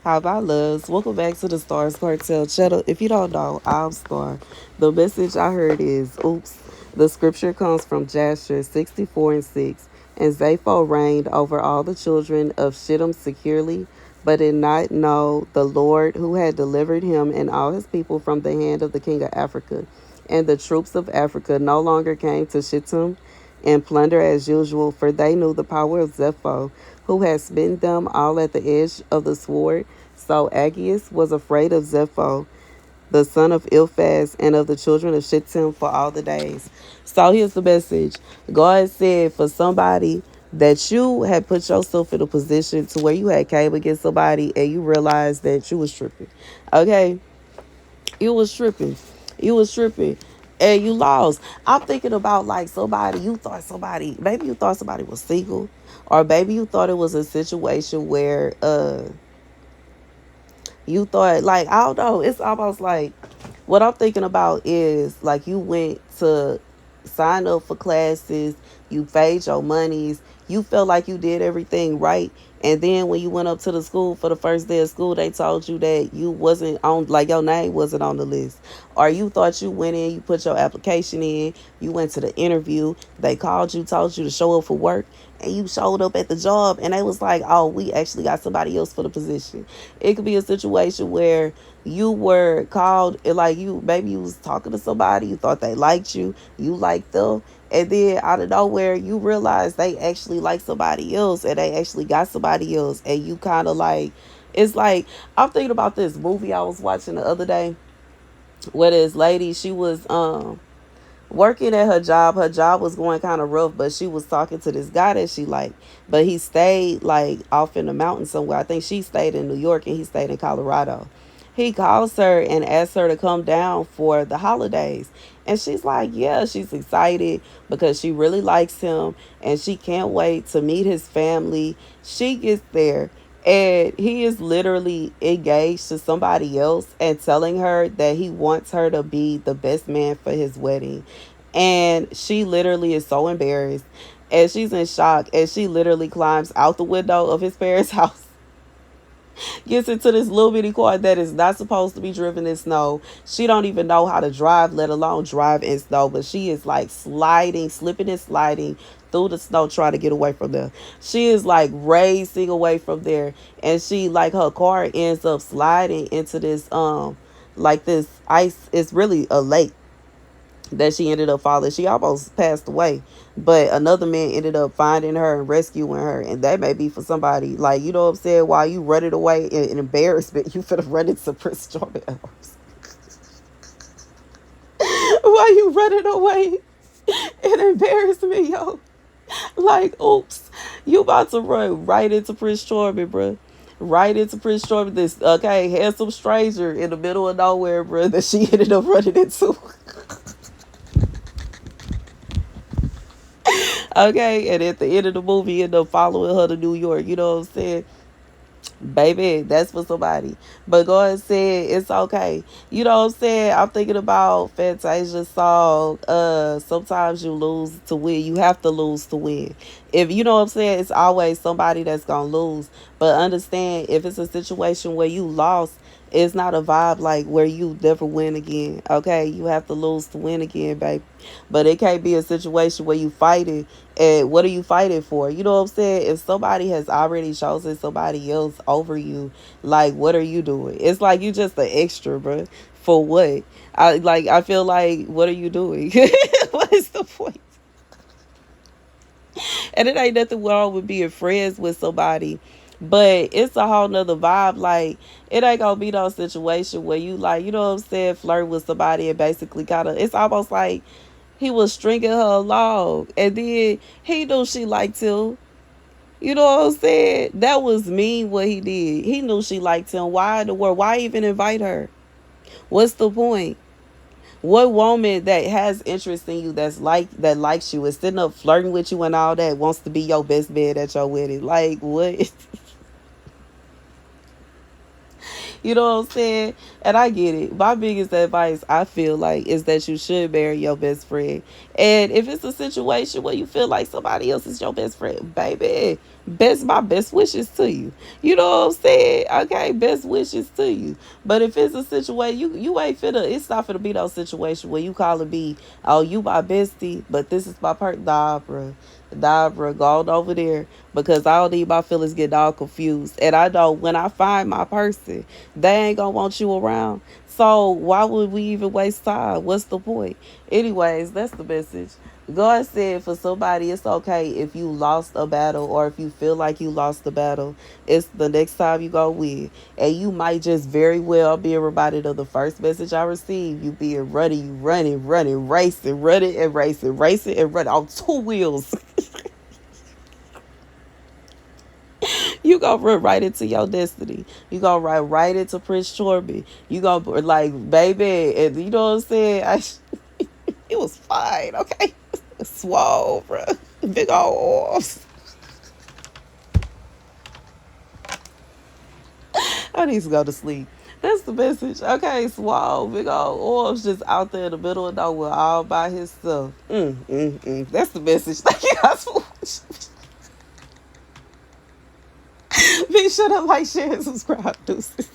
How about loves? Welcome back to the Starscartel channel. If you don't know, I'm Star. The message I heard is, oops. The scripture comes from Jasher 64 and 6. And Zaphon reigned over all the children of Shittim securely, but did not know the Lord who had delivered him and all his people from the hand of the king of Africa. And the troops of Africa no longer came to Shittim and plunder as usual, for they knew the power of Zepho, who had smitten them all at the edge of the sword. So Aggeus was afraid of Zepho, the son of Eliphaz, and of the children of Shittim for all the days. So here's the message. God said for somebody that you had put yourself in a position to where you had came against somebody and you realized that you was tripping. Okay? You was tripping. You was tripping. And you lost. I'm thinking about like somebody, maybe you thought somebody was single. Or maybe you thought it was a situation where you thought, like, I don't know, it's almost like what I'm thinking about is like you went to sign up for classes, you paid your monies, you felt like you did everything right. And then when you went up to the school for the first day of school, they told you that you wasn't on, like your name wasn't on the list. Or you thought you went in, you put your application in, you went to the interview, they called you, told you to show up for work, and you showed up at the job and they was like, oh, we actually got somebody else for the position. It could be a situation where you were called, like you maybe you was talking to somebody, you thought they liked you liked them, and then out of nowhere you realize they actually like somebody else and they actually got somebody else, and you kind of like, it's like, I'm thinking about this movie I was watching the other day where this lady, she was working at her job. Her job was going kind of rough, but she was talking to this guy that she liked. But he stayed like off in the mountains somewhere. I think she stayed in New York and he stayed in Colorado. He calls her and asks her to come down for the holidays. And she's like, yeah, she's excited because she really likes him and she can't wait to meet his family. She gets there and he is literally engaged to somebody else and telling her that he wants her to be the best man for his wedding. And she literally is so embarrassed and she's in shock, and she literally climbs out the window of his parents' house, gets into this little bitty car that is not supposed to be driven in snow. She don't even know how to drive, let alone drive in snow, but she is like sliding, slipping and sliding through the snow trying to get away from there. She is like racing away from there, and she, like, her car ends up sliding into this like this ice. It's really a lake that she ended up falling. She almost passed away, but another man ended up finding her and rescuing her. And that may be for somebody, like, you know what I'm saying, while you running away in embarrassment, you finna run into Prince Jordan arms. While you running away in embarrassment, yo, like, oops, you about to run right into Prince Jordan, bro. Right into Prince Jordan, this okay handsome stranger in the middle of nowhere, bro, that she ended up running into. Okay, and at the end of the movie, end up following her to New York. You know what I'm saying? Baby, that's for somebody. But God said it's okay. You know what I'm saying? I'm thinking about Fantasia's song, sometimes you lose to win. You have to lose to win. If you know what I'm saying, it's always somebody that's gonna lose. But understand, if it's a situation where you lost, it's not a vibe like where you never win again. Okay, you have to lose to win again, baby. But it can't be a situation where you fighting, and what are you fighting for? You know what I'm saying? If somebody has already chosen somebody else over you, like, what are you doing? It's like you just an extra, bro. For what? I feel like, what are you doing? What is the point? And it ain't nothing wrong with being friends with somebody, but it's a whole nother vibe. Like, it ain't gonna be no situation where you, like, you know what I'm saying, flirt with somebody and basically kind of, it's almost like he was stringing her along, and then he knew she liked him. You know what I'm saying? That was mean what he did. He knew she liked him. Why in the world? Why even invite her? What's the point? What woman that has interest in you, that likes you, is sitting up flirting with you and all that, wants to be your best man at your wedding? Like, what? You know what I'm saying? And I get it. My biggest advice, I feel like, is that you should marry your best friend. And if it's a situation where you feel like somebody else is your best friend, baby, my best wishes to you. You know what I'm saying? Okay, best wishes to you. But if it's a situation, you ain't finna, it's not finna be no situation where you call it be, oh, you my bestie, but this is my part. Nah, bro. Nah, bro. Go on over there because I don't need my feelings getting all confused. And I know when I find my person, they ain't gonna want you around. So why would we even waste time? What's the point? Anyways, that's the message. God said for somebody it's okay if you lost a battle or if you feel like you lost the battle. It's the next time you go win. And you might just very well be reminded of the first message I received. You being running, you running, racing, running and racing, racing and running on two wheels. You gonna run right into your destiny. You gonna run right into Prince Chorbie. You gonna like baby, and you know what I'm saying? It was fine, okay. Swole, bro. Big old arms. I need to go to sleep. That's the message. Okay, swole, big old arms just out there in the middle of nowhere all by himself. That's the message. Thank you guys for watching. Be sure to like, share, and subscribe. Deuces.